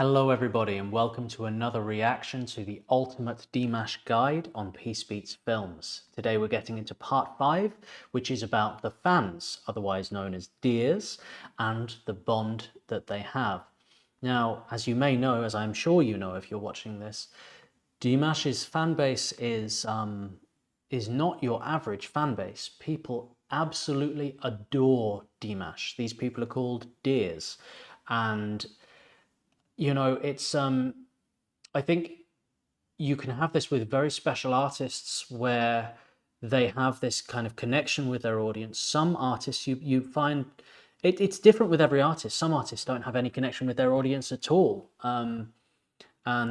Hello everybody and welcome to another reaction to the ultimate Dimash guide on Peace Beats Films. Today we're getting into part 5, which is about the fans, otherwise known as Dears, and the bond that they have. Now, as you may know, as I'm sure you know if you're watching this, Dimash's fan base is not your average fan base. People absolutely adore Dimash. These people are called Dears, and you know, it's I think you can have this with very special artists where they have this kind of connection with their audience. Some artists you find it's different with every artist. Some artists don't have any connection with their audience at all, and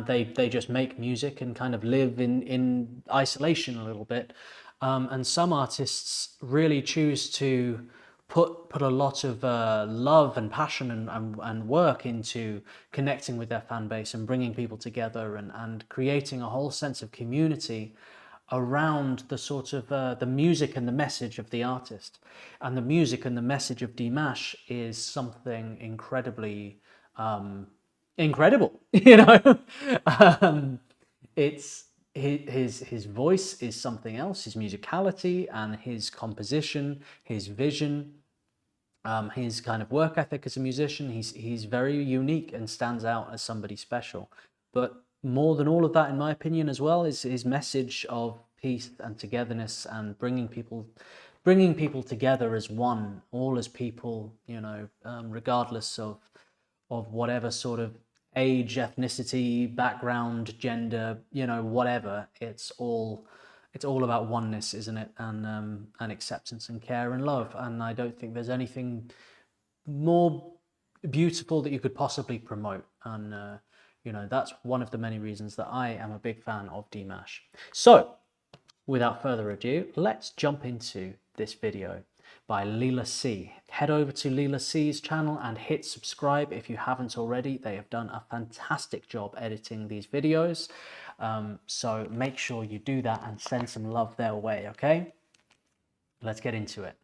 they just make music and kind of live in isolation a little bit. And some artists really choose to put a lot of love and passion and work into connecting with their fan base and bringing people together and creating a whole sense of community around the sort of the music and the message of the artist. And the music and the message of Dimash is something incredibly incredible, you know. It's his voice is something else, his musicality and his composition, his vision, his kind of work ethic as a musician. He's very unique and stands out as somebody special. But more than all of that, in my opinion, as well, is his message of peace and togetherness and bringing people together as one, all as people, you know, regardless of whatever sort of age, ethnicity, background, gender, you know, whatever. It's all about oneness, isn't it? And acceptance and care and love. And I don't think there's anything more beautiful that you could possibly promote. And you know, that's one of the many reasons that I am a big fan of Dimash. So without further ado, let's jump into this video by Leela C. Head over to Leela C's channel and hit subscribe if you haven't already. They have done a fantastic job editing these videos. So make sure you do that and send some love their way, okay? Let's get into it.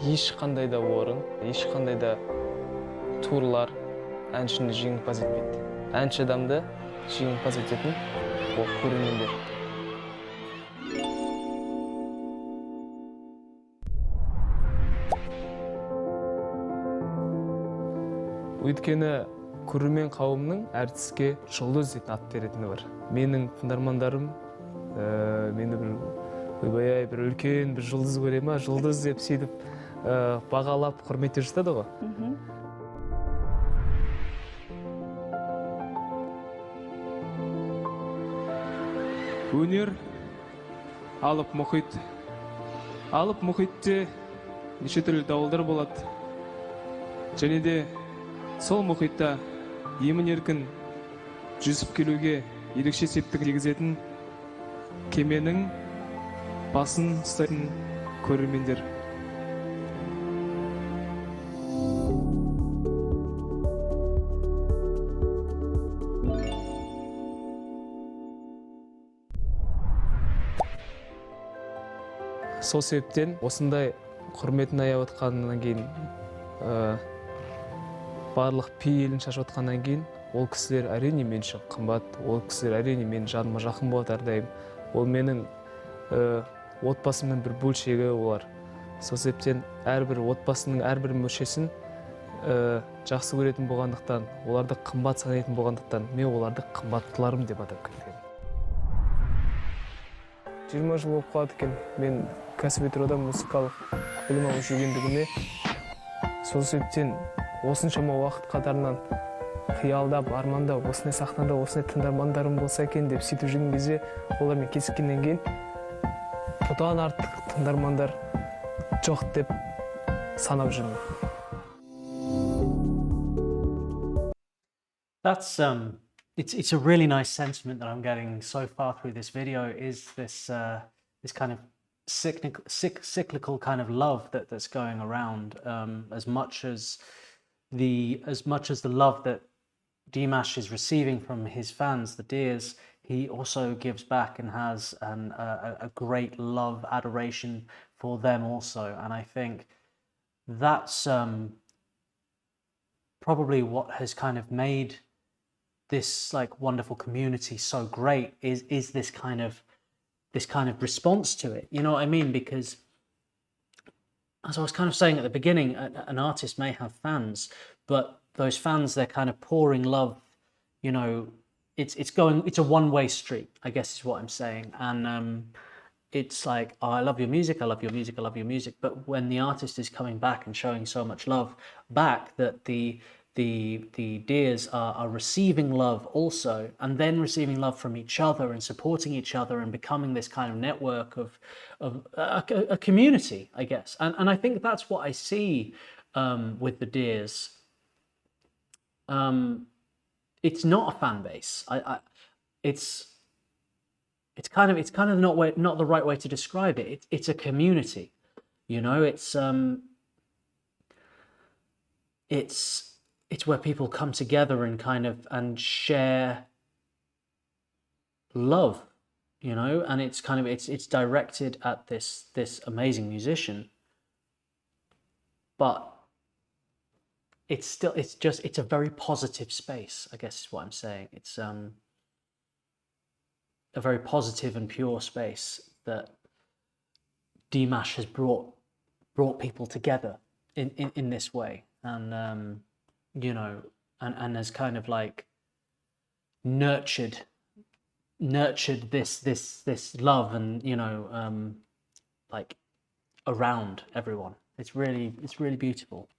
Ешқандай да орын, ешқандай да турлар әншіні жеңімпаз етпейді. Әнші адамды жеңімпаз ететін ол көрермендер. Өйткені көрермен қауымның әртіске жұлдыз дейтін ат беретіні бар. Менің тыңдармандарым мені бір үлкен бір жұлдыз көре ма, жұлдыз деп сөйтіп бағалап құрметтеп жатады ғой. Өнер алып мұхит. Алып мұхитте неше түрлі дауылдар болады. Және де сол мұхитта емін-еркін жүзіп келуге ерекше септігін тигізетін кеменің басын ұстайтын көрермендер. Сол себептен осындай құрметін аяп отқаннан кейін, барлық пейілін шашып отқаннан кейін, ол кісілер әрине мен үшін қымбат, ол кісілер әрине менің жаныма жақын болады әрдайым. Ол менің отбасымның бір бөлшегі олар. Сол себептен әрбір отбасының әрбір мүшесін жақсы көретін болғандықтан, оларды қымбат санайтын болғандықтан, мен оларды қымбаттыларым деп атап кеткен. 20 жыл болып қалады екен мен кәсіби тұрғыда музыкалық білім алып жүргендігіме. Сол себептен осыншама уақыт қатарынан қиялдап, армандап, осындай сахнада осындай тыңдармандарым болса екен деп сөйтіп жүрген кезде олармен кездескеннен кейін бұдан артық тыңдармандар жоқ деп санап жүрмін. That's it's a really nice sentiment that I'm getting so far through this video is this this kind of cyclical kind of love that's going around, as much as the love that Dimash is receiving from his fans, the Dears, he also gives back and has a great love, adoration for them also. And I think that's probably what has kind of made this like wonderful community so great is this kind of response to it. You know what I mean? Because as I was kind of saying at the beginning, an artist may have fans, but those fans, they're kind of pouring love, you know, it's a one-way street, I guess is what I'm saying. And it's like, oh, I love your music, I love your music, I love your music. But when the artist is coming back and showing so much love back, that the Dears are receiving love also, and then receiving love from each other and supporting each other and becoming this kind of network of a community, I guess. And I think that's what I see with the Dears. It's not a fan base. It's kind of not the right way to describe it. It's a community, you know. It's where people come together and and share love, you know. And it's directed at this amazing musician, but it's a very positive space, I guess is what I'm saying. It's a very positive and pure space that Dimash has brought people together in this way, and you know, and has kind of like nurtured this love, and you know, like around everyone. It's really beautiful.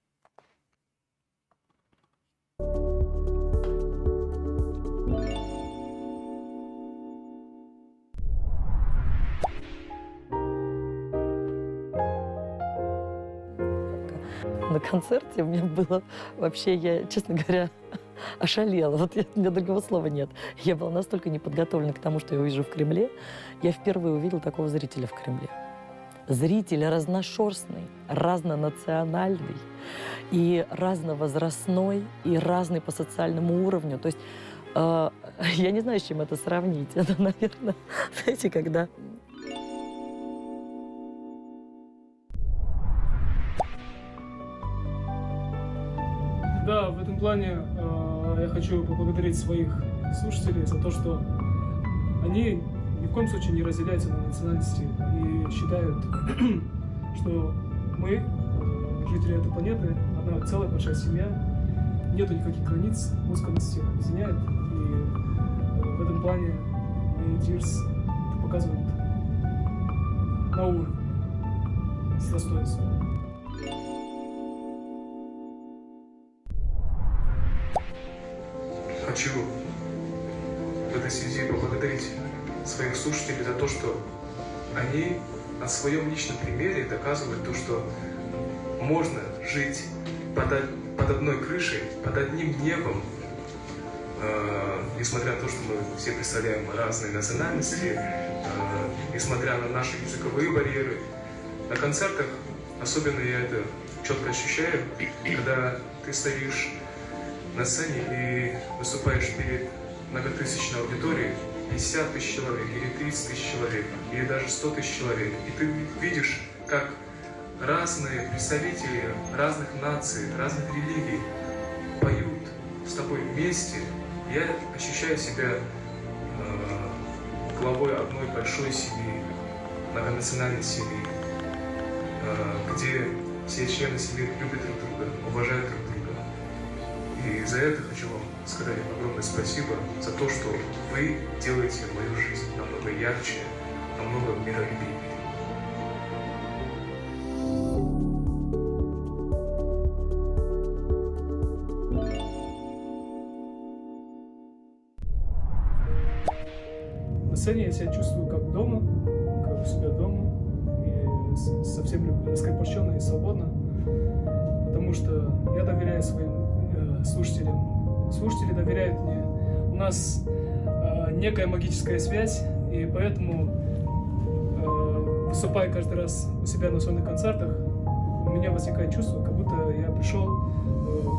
На концерте у меня было вообще, я, честно говоря, ошалела. Вот у меня другого слова нет. Я была настолько неподготовлена к тому, что я увижу в Кремле. Я впервые увидела такого зрителя в Кремле. Зритель разношерстный, разнонациональный, и разновозрастной, и разный по социальному уровню. То есть я не знаю, с чем это сравнить. Это, наверное, знаете, когда... Да, в этом плане я хочу поблагодарить своих слушателей за то, что они ни в коем случае не разделяются на национальности и считают, что мы, жители этой планеты, одна целая большая семья, нету никаких границ, музыка нас всех объединяет, и в этом плане мои Dears это показывают на уровне, с достоинством. Хочу в этой связи поблагодарить своих слушателей за то, что они на своем личном примере доказывают то, что можно жить под одной крышей, под одним небом, несмотря на то, что мы все представляем разные национальности, несмотря на наши языковые барьеры. На концертах особенно я это четко ощущаю, когда ты стоишь на сцене и выступаешь перед многотысячной аудиторией, 50 тысяч человек, или 30 тысяч человек, или даже 100 тысяч человек. И ты видишь, как разные представители разных наций, разных религий поют с тобой вместе. Я ощущаю себя главой одной большой семьи, многонациональной семьи, где все члены семьи любят друг друга, уважают друг друга. И за это хочу вам сказать огромное спасибо за то, что вы делаете мою жизнь намного ярче, намного миролюбивее. На сцене я себя чувствую как дома, как у себя дома, и совсем раскрепощенно и свободно, потому что я доверяю своим слушателям, слушатели доверяют мне. У нас некая магическая связь, и поэтому, выступая каждый раз у себя на сольных концертах, у меня возникает чувство, как будто я пришел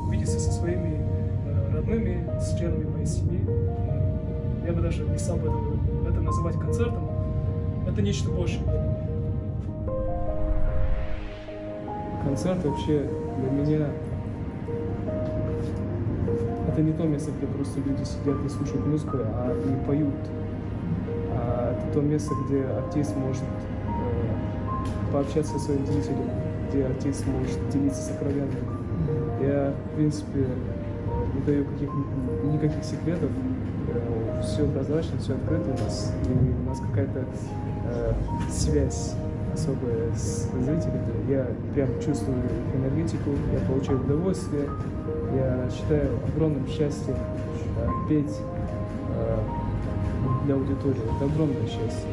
увидеться со своими родными, с членами моей семьи. И я бы даже не стал бы это называть концертом. Это нечто большее. Концерт вообще для меня это не то место, где просто люди сидят и слушают музыку, а и поют. А это то место, где артист может пообщаться со своим зрителем, где артист может делиться сокровенным. Я, в принципе, не даю никаких секретов. Все прозрачно, все открыто у нас, и у нас какая-то связь особая с зрителями. Я прям чувствую их энергетику, я получаю удовольствие. Я считаю огромным счастьем петь для аудитории. Это огромное счастье.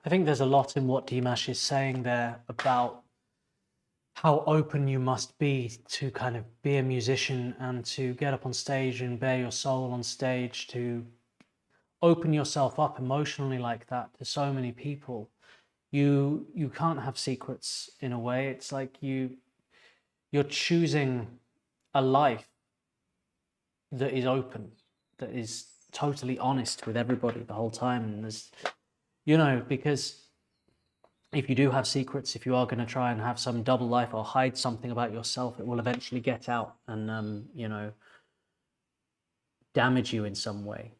I think there's a lot in what Dimash is saying there about how open you must be to kind of be a musician and to get up on stage and bare your soul on stage, to open yourself up emotionally like that to so many people. You can't have secrets in a way. It's like you're choosing a life that is open, that is totally honest with everybody the whole time. And there's, because if you do have secrets, if you are going to try and have some double life or hide something about yourself, it will eventually get out and, damage you in some way.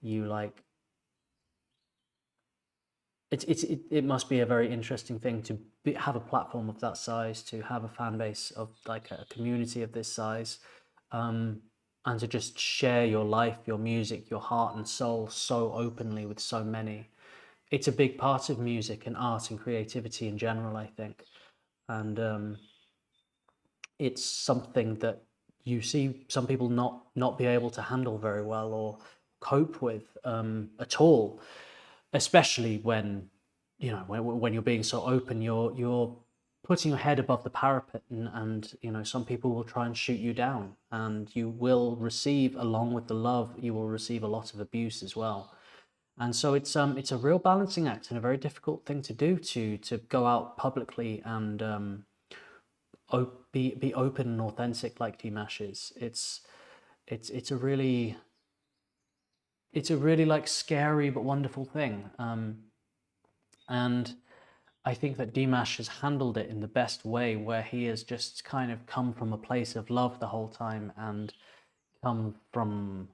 It must be a very interesting thing to have a platform of that size, to have a fan base of like a community of this size, and to just share your life, your music, your heart and soul so openly with so many. It's a big part of music and art and creativity in general, I think. And it's something that you see some people not be able to handle very well or cope with at all, especially when you're being so open, you're putting your head above the parapet, and some people will try and shoot you down, and you will receive, along with the love, you will receive a lot of abuse as well. And so it's a real balancing act and a very difficult thing to do, to go out publicly and be open and authentic like Dimash is. It's a really like scary but wonderful thing. And I think that Dimash has handled it in the best way, where he has just kind of come from a place of love the whole time and come from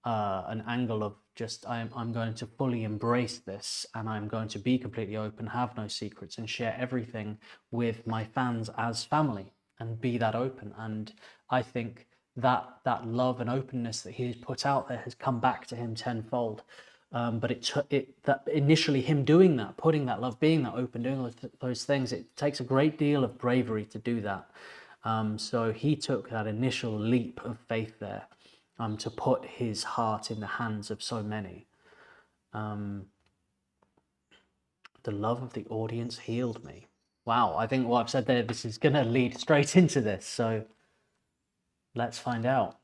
an angle of just I'm going to fully embrace this, and I'm going to be completely open, have no secrets, and share everything with my fans as family and be that open. And I think that love and openness that he's put out there has come back to him tenfold. But that initially him doing that, putting that love, being that open, doing those things, it takes a great deal of bravery to do that. So he took that initial leap of faith there. To put his heart in the hands of so many. The love of the audience healed me. Wow, I think what I've said there, this is going to lead straight into this, so let's find out.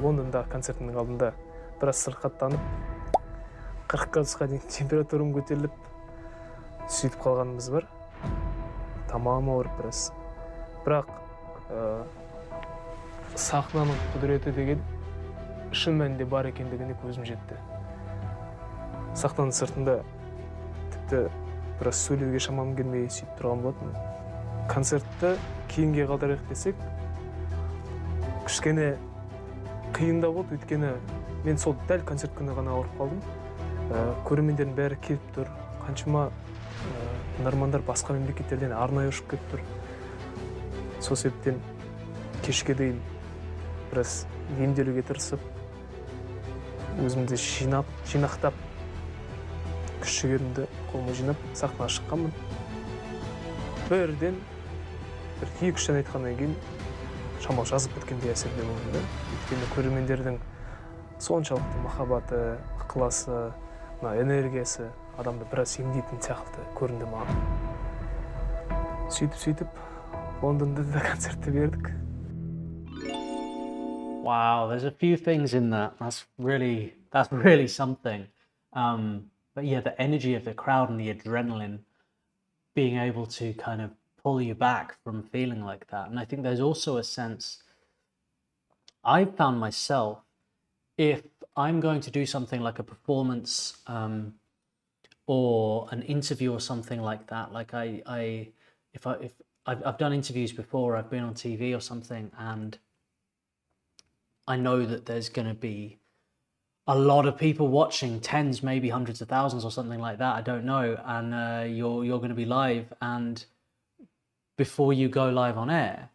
Лондонда концертінің алдында біраз сырқаттанып, 40 градусқа дейін температурам көтеріліп, сөйтіп қалғанымыз бар. Тамағым ауырып біраз. Бірақ сахнаның құдіреті деген шын мәнінде бар екендігіне көзім жетті. Сахнаның сыртында тіпті біраз сөйлеуге шамам келмей сөйтіп тұрған болатынмын. Концертті кейінге қалдырайық десек, кішкене қиындау болды, өйткені мен сол дәл концерт күні ғана ауырып қалдым. Көрермендердің бәрі келіп тұр, қаншама тыңдармандар басқа мемлекеттерден арнайы ұшып келіп тұр. Сол себептен кешке дейін біраз емделуге тырысып, өзімді жинақтап, күш-жігерімді қолыма жинап, сахнаға шыққанмын. Бірден бір 2-3 ән айтқаннан кейін шамалы жазып біткендей әсерде болдым да. Өйткені көрермендердің соншалықты махаббаты, ықыласы, энергиясы адамды біраз емдейтін сияқты көрінді маған. Сөйтіп Лондонда да концертті бердік. Wow, there's a few things in that. That's really something. But yeah, the energy of the crowd and the adrenaline being able to kind of pull you back from feeling like that. And I think there's also a sense, I've found myself, if I'm going to do something like a performance or an interview or something like that, like if I've done interviews before, I've been on TV or something, and I know that there's going to be a lot of people watching, tens, maybe hundreds of thousands or something like that, I don't know, and you're going to be live, and before you go live on air,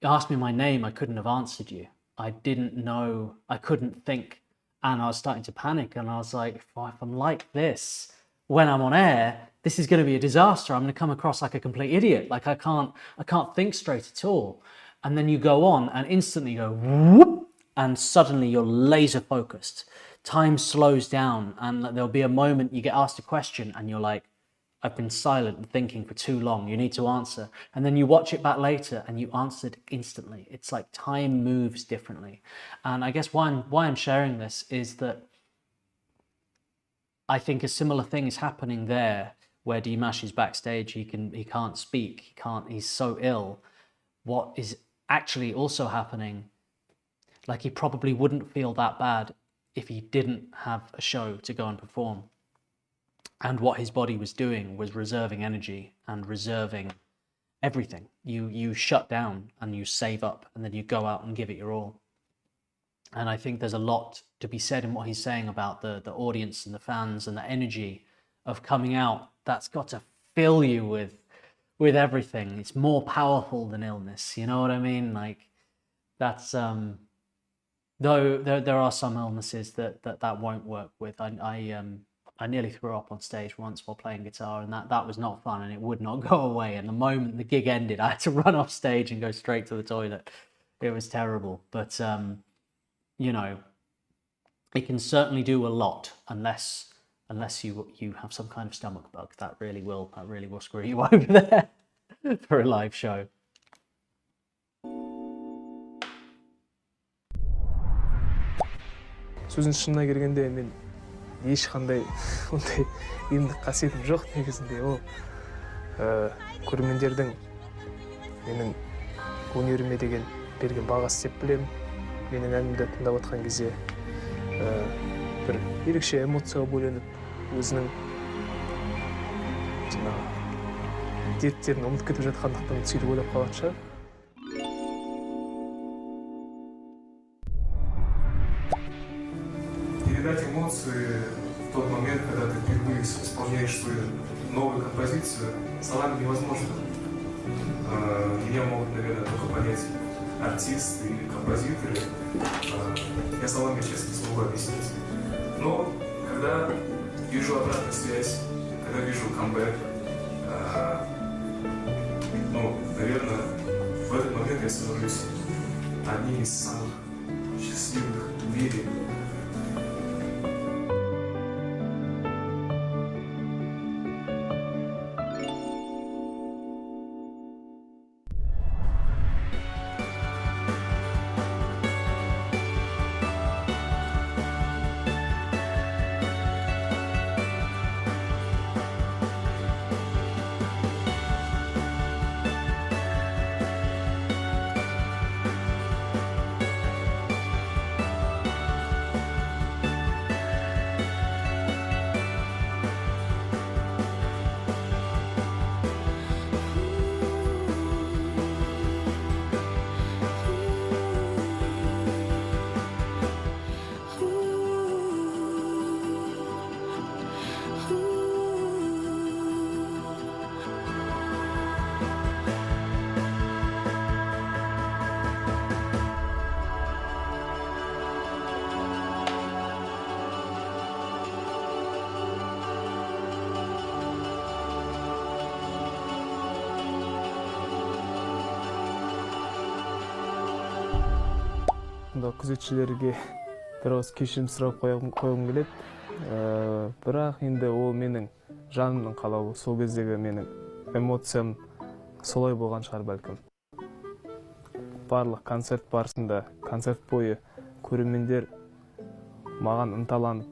you asked me my name, I couldn't have answered you. I didn't know, I couldn't think, and I was starting to panic, and I was like, if I'm like this when I'm on air, this is going to be a disaster. I'm going to come across like a complete idiot. Like I can't think straight at all. And then you go on and instantly go whoop, and suddenly you're laser focused. Time slows down, and there'll be a moment you get asked a question and you're like, I've been silent and thinking for too long. You need to answer. And then you watch it back later and you answered instantly. It's like time moves differently. And I guess why I'm sharing this is that I think a similar thing is happening there, where Dimash is backstage. He can't speak. He's so ill. What is actually also happening, like he probably wouldn't feel that bad if he didn't have a show to go and perform. And what his body was doing was reserving energy and reserving everything. You shut down and you save up, and then you go out and give it your all. And I think there's a lot to be said in what he's saying about the audience and the fans and the energy of coming out. That's got to fill you with everything. It's more powerful than illness. You know what I mean? Like that's though there are some illnesses that won't work with. I nearly threw up on stage once while playing guitar, and that was not fun, and it would not go away. And the moment the gig ended, I had to run off stage and go straight to the toilet. It was terrible, but you know, it can certainly do a lot unless you have some kind of stomach bug. That really will screw you over there for a live show. Сөздің шынына келгенде мен ешқандай ондай емдік қасиетім жоқ негізінде. Ол көрермендердің менің өнеріме деген берген бағасы деп білемін. Менің әнімді тыңдап отқан кезде бір ерекше эмоцияға бөленіп, өзінің дерттерін ұмытып кетіп жатқандықтан сөйтіп ойлап қалған шығар. Передать эмоции в тот момент, когда ты впервые исполняешь свою новую композицию, словами невозможно. Меня могут, наверное, только понять артисты или композиторы. Я словами, честно, не смогу объяснить. Но когда вижу обратную связь, когда вижу камбэк, наверное, в этот момент я становлюсь одним из самых счастливых в мире. тыңдау күзетшілерге бір ауыз кешірім сұрап қойғым келеді. Бірақ енді ол менің жанымның қалауы, сол кездегі менің эмоциям солай болған шығар бәлкім. Барлық концерт барысында, концерт бойы көрермендер маған ынталанып,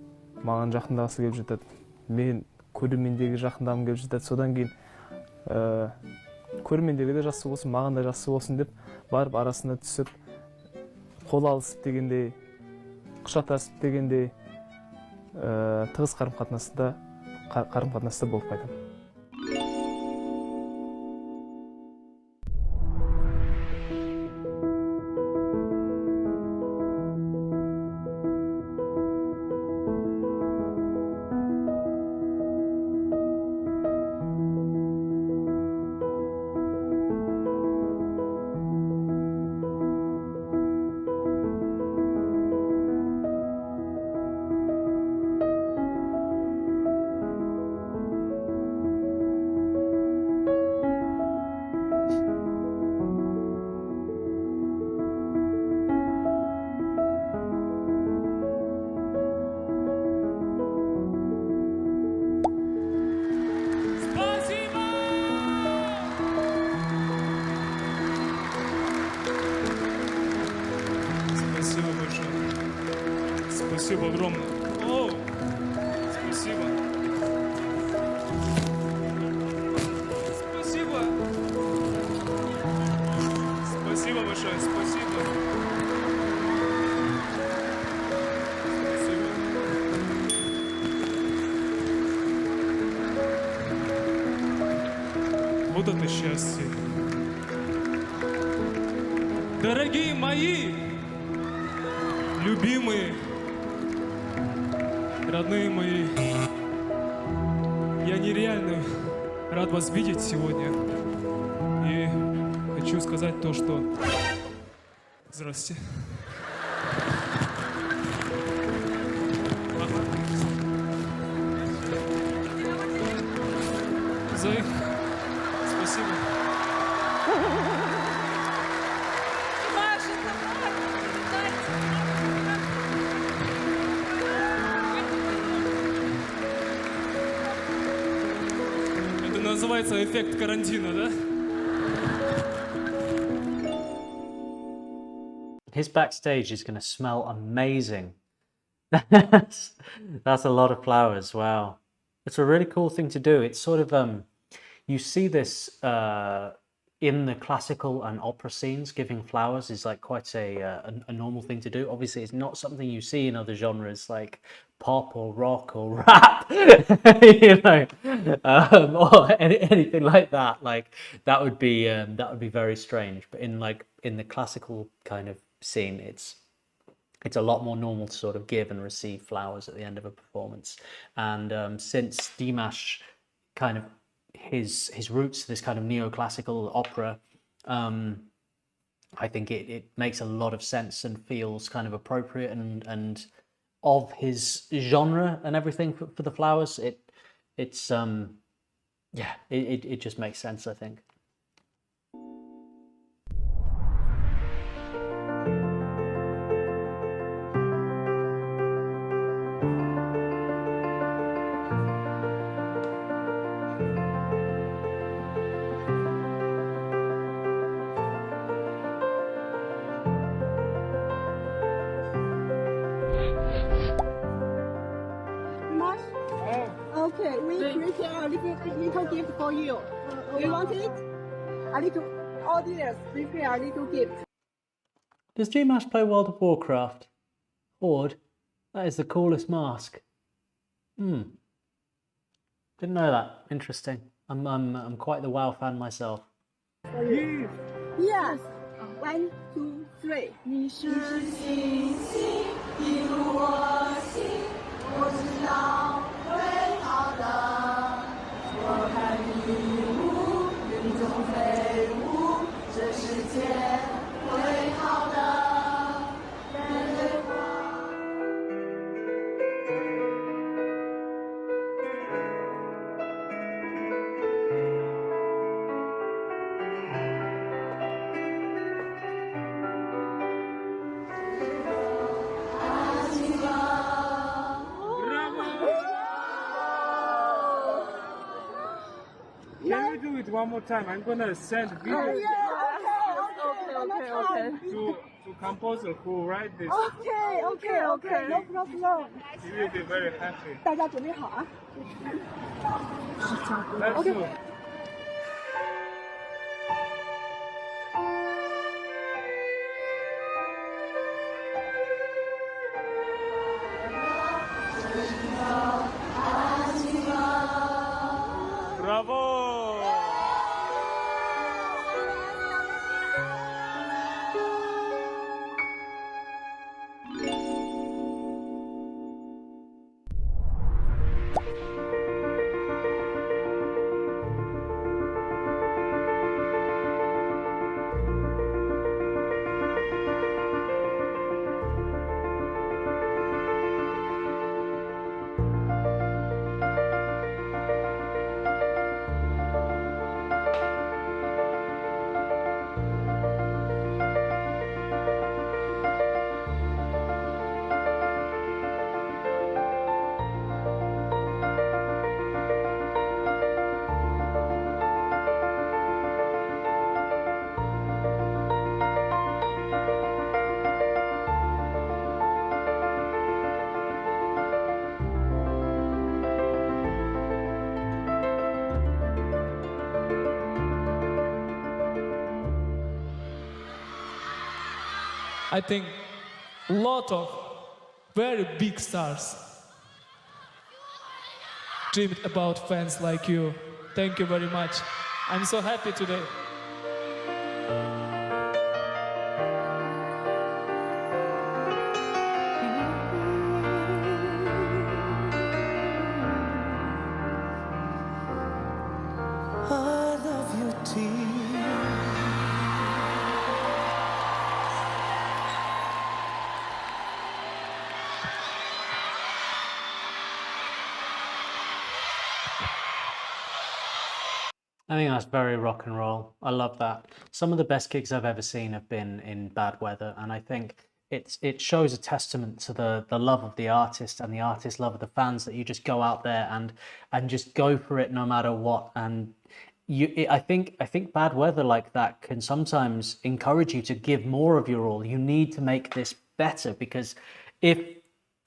маған жақындағысы келіп жатады. Мен көрермендерге жақындағым келіп жатады. Содан кейін көрермендерге де жақсы болсын, маған да жақсы болсын деп барып арасына түсіп, қол алысып дегендей, құшақтасып дегендей тығыз қарым-қатынаста болып қайтамын. Спасибо большое. Спасибо огромное. О, спасибо. Спасибо. Спасибо большое. Спасибо. Спасибо. Вот это счастье. Дорогие мои, любимые, родные мои, я нереально рад вас видеть сегодня. И хочу сказать то, что... Здравствуйте. Спасибо. Это называется эффект карантина, да? His backstage is going to smell amazing. That's a lot of flowers. Wow. It's a really cool thing to do. It's sort of, you see this in the classical and opera scenes. Giving flowers is like quite a normal thing to do. Obviously, it's not something you see in other genres like pop or rock or rap, you know, or anything like that. Like that would be very strange. But in the classical kind of scene, it's a lot more normal to sort of give and receive flowers at the end of a performance. And since Dimash kind of his roots to this kind of neoclassical opera, I think it makes a lot of sense and feels kind of appropriate and of his genre and everything for the flowers. It just makes sense, I think. Okay, we prepare a little gift for you. You want it? A little audience prepare a little gift. Does Dimash play World of Warcraft? Horde? That is the coolest mask. Didn't know that. Interesting. I'm quite the WoW fan myself. Yes. 1, 2, 3. 你是星星，一如我心，我知道会好的。我看你舞，云中飞舞，这世界会好的。人类 do it one more time. I'm gonna send video to composer who write this. Okay, no problem. He will be very happy. 大家准备好啊！ Let's do. Bravo! I think a lot of very big stars dreamed about fans like you. Thank you very much. I'm so happy today. I love you, dear. I think that's very rock and roll. I love that. Some of the best gigs I've ever seen have been in bad weather, and I think it shows a testament to the love of the artist and the artist love of the fans, that you just go out there and just go for it no matter what. And I think bad weather like that can sometimes encourage you to give more of your all. You need to make this better, because if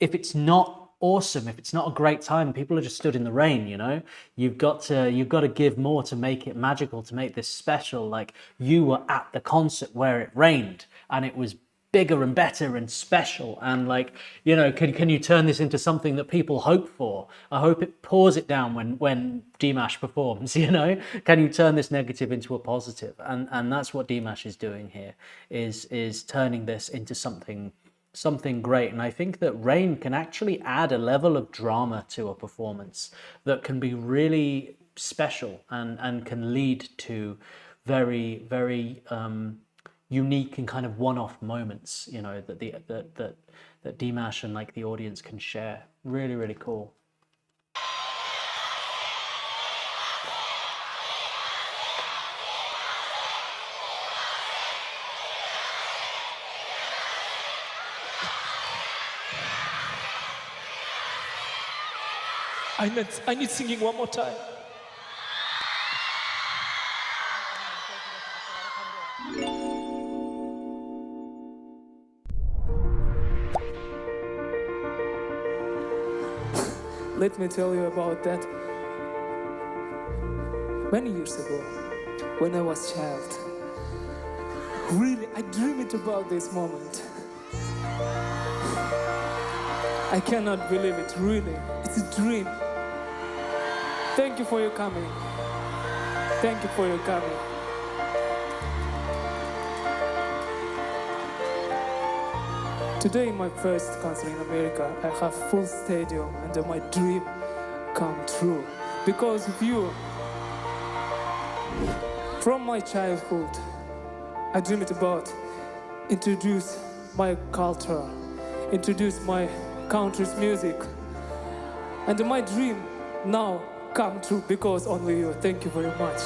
it's not awesome, if it's not a great time, people are just stood in the rain, you know. You've got to give more to make it magical, to make this special. Like, you were at the concert where it rained and it was bigger and better and special, and, like, you know, can you turn this into something that people hope for? I hope it pours it down when Dimash performs, you know. Can you turn this negative into a positive? And that's what Dimash is doing here, is turning this into something great. And I think that rain can actually add a level of drama to a performance that can be really special and can lead to very, very unique and kind of one-off moments, you know, that Dimash and, like, the audience can share. Really, really cool. I need singing one more time. Let me tell you about that. Many years ago, when I was a child, really, I dreamed about this moment. I cannot believe it, really. It's a dream. Thank you for your coming. Thank you for your coming. Today, my first concert in America, I have full stadium and my dream come true because of you. From my childhood, I dreamed about introduce my culture, introduce my country's music, and my dream now come true because only you. Thank you very much.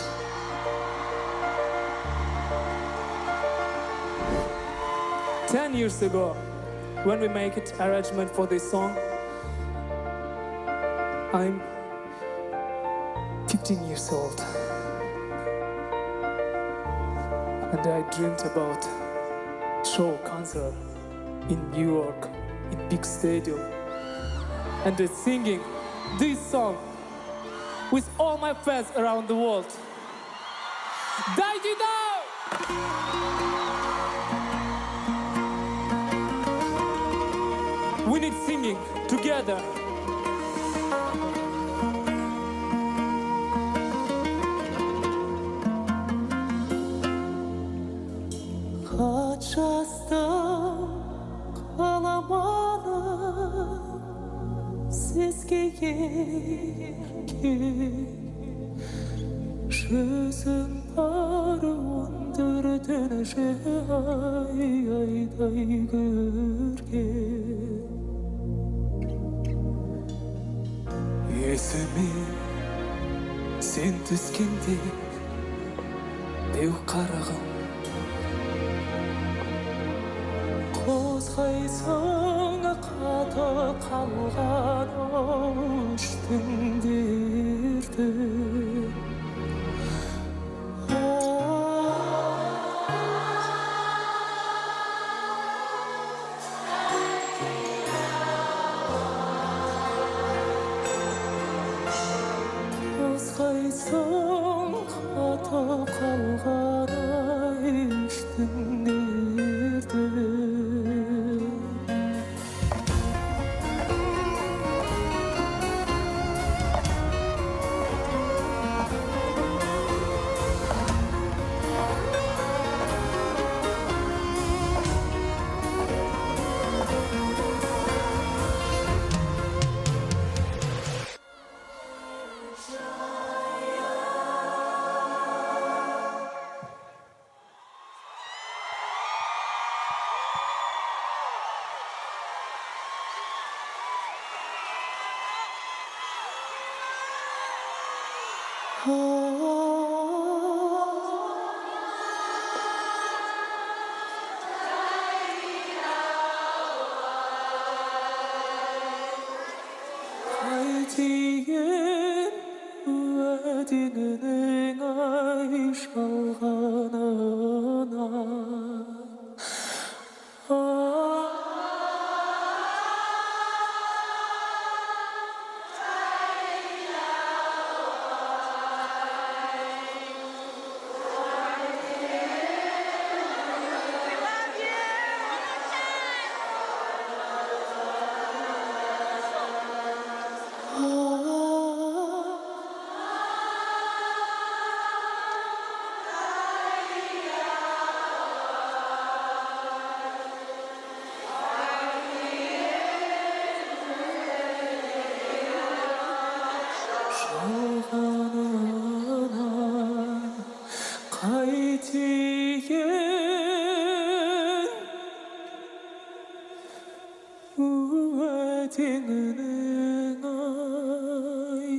Ten years ago, when we make it arrangement for this song, I'm 15 years old. and I dreamed about show concert in New York, in big stadium, and singing this song with all my fans around the world. Daidida! We need singing together. Kaçastam kalamadım sizге жүзім бар өндірден айдай көрген есіме сен түскенде беу қарағым қозғайсың қаты қалған өштің дерті қозғайсың қаты қалған өштің дерті қайтейін уәдеңнің ай шалғанына қайтейін уәдеңнің ай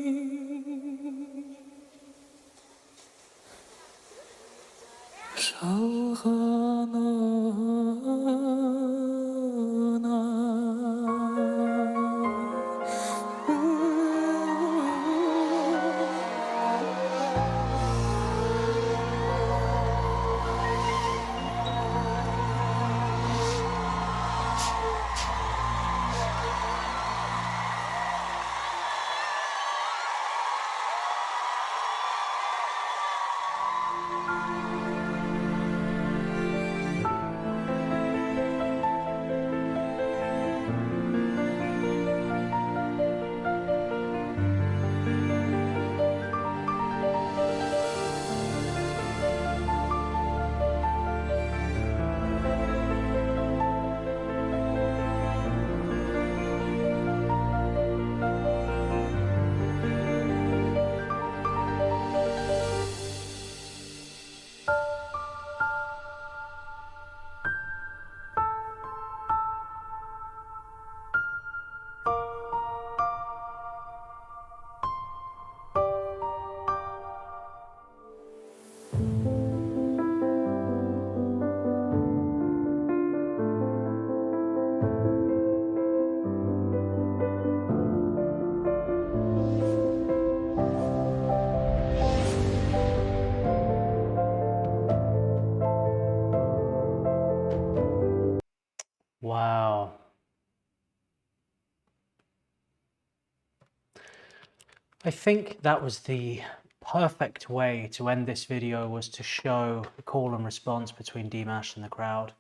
I think that was the perfect way to end this video, was to show the call and response between Dimash and the crowd.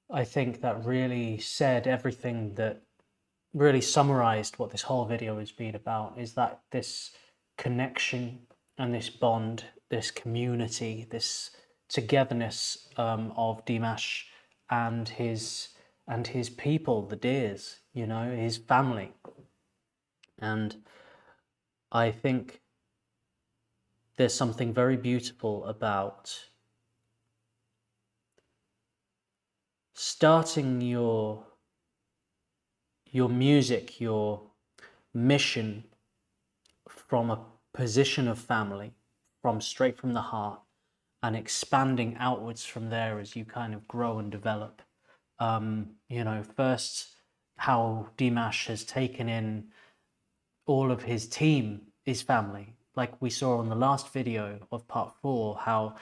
I think that really said everything, that really summarized what this whole video has been about, is that this connection and this bond, this community, this togetherness of Dimash and his people, the Deers, you know, his family. And I think there's something very beautiful about starting your music, your mission, from a position of family, from straight from the heart, and expanding outwards from there as you kind of grow and develop. You know, first how Dimash has taken in all of his team, his family, like we saw on the last video of part 4, how,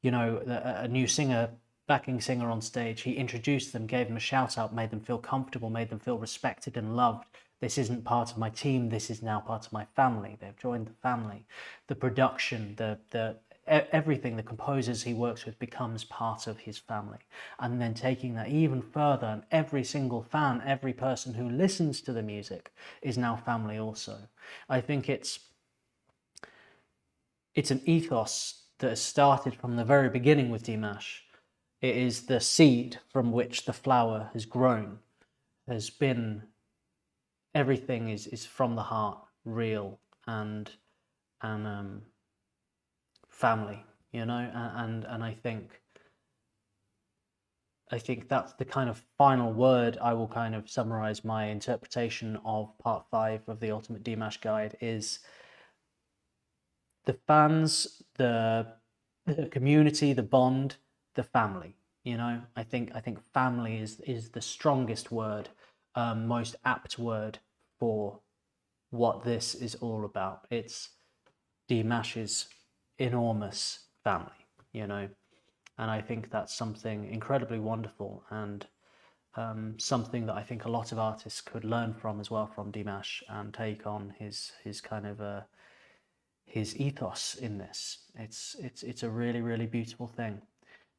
you know, a new singer, backing singer on stage, he introduced them, gave them a shout out, made them feel comfortable, made them feel respected and loved. This isn't part of my team, this is now part of my family. They've joined the family. The production, everything, the composers he works with becomes part of his family. And then taking that even further, and every single fan, every person who listens to the music is now family also. I think it's an ethos that has started from the very beginning with Dimash. It is the seed from which the flower has grown, has been, everything is from the heart, real, and family, you know, and I think that's the kind of final word. I will kind of summarize my interpretation of part 5 of the Ultimate Dimash Guide is the fans, the community, the bond, the family. You know, I think family is the strongest word, most apt word for what this is all about. It's Dimash's enormous family, you know, and I think that's something incredibly wonderful, and something that I think a lot of artists could learn from as well, from Dimash, and take on his kind of his ethos in this. It's a really, really beautiful thing.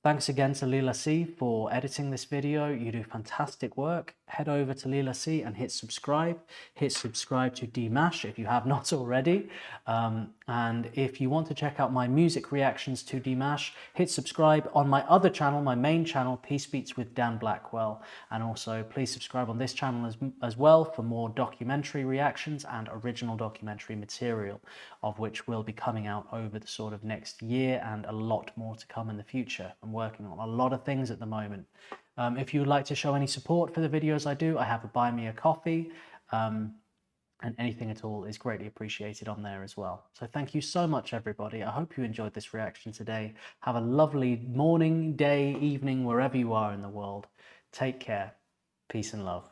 Thanks again to Lila C for editing this video. You do fantastic work. Head over to Lila C and hit subscribe. Hit subscribe to Dimash if you have not already. And if you want to check out my music reactions to Dimash, hit subscribe on my other channel, my main channel, Peace Beats with Dan Blackwell. And also please subscribe on this channel as well for more documentary reactions and original documentary material, of which will be coming out over the sort of next year, and a lot more to come in the future. I'm working on a lot of things at the moment. If you would like to show any support for the videos I do, I have a Buy Me a Coffee, and anything at all is greatly appreciated on there as well. So thank you so much, everybody. I hope you enjoyed this reaction today. Have a lovely morning, day, evening, wherever you are in the world. Take care. Peace and love.